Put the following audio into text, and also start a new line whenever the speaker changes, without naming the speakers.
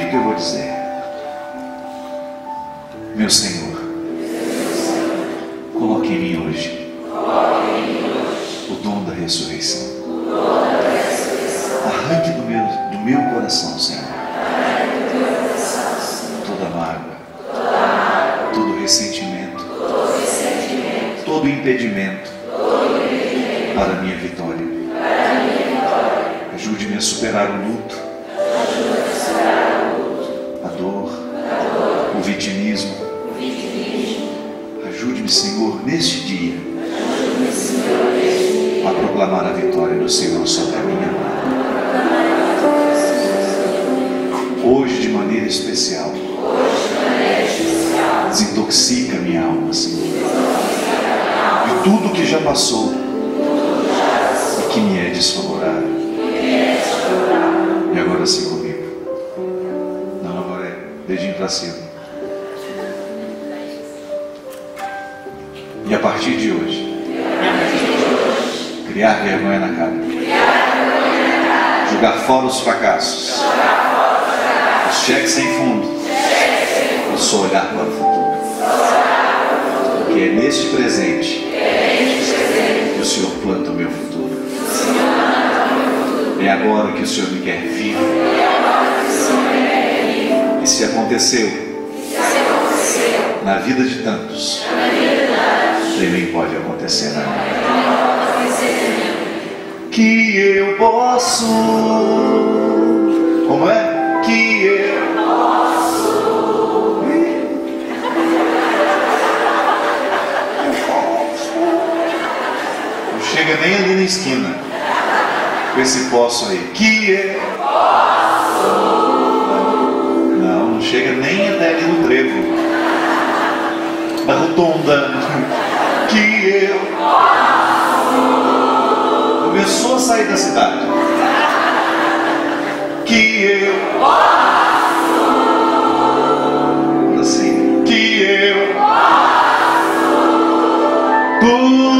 jeito que eu vou dizer. Meu Senhor, coloque em mim hoje o dom da ressurreição. Arranque do meu coração, Senhor, toda mágoa, todo ressentimento, todo impedimento para a minha vitória. Ajude-me a superar o luto, a dor, o vitimismo. Ajude-me, Senhor, neste dia, a proclamar a vitória do Senhor sobre a minha alma. Hoje, de maneira especial, desintoxica minha alma, Senhor, de tudo que já passou e que me é desfavorável. E agora sim comigo. Não, agora é dedinho para cima. E a partir de hoje, criar vergonha na cara, jogar fora os fracassos, os cheques sem fundo, e só olhar para o futuro, porque é neste presente que o Senhor planta o meu futuro. É agora que o Senhor me quer vivo. E se aconteceu na vida de tantos, também pode acontecer na minha. Que eu posso. Como é? Que eu posso. Não chega nem ali na esquina com esse posso aí. Que eu posso. Não chega nem até ali no trevo, na rotonda. Que eu posso. Começou a sair da cidade. Que eu posso. Assim. Que eu posso.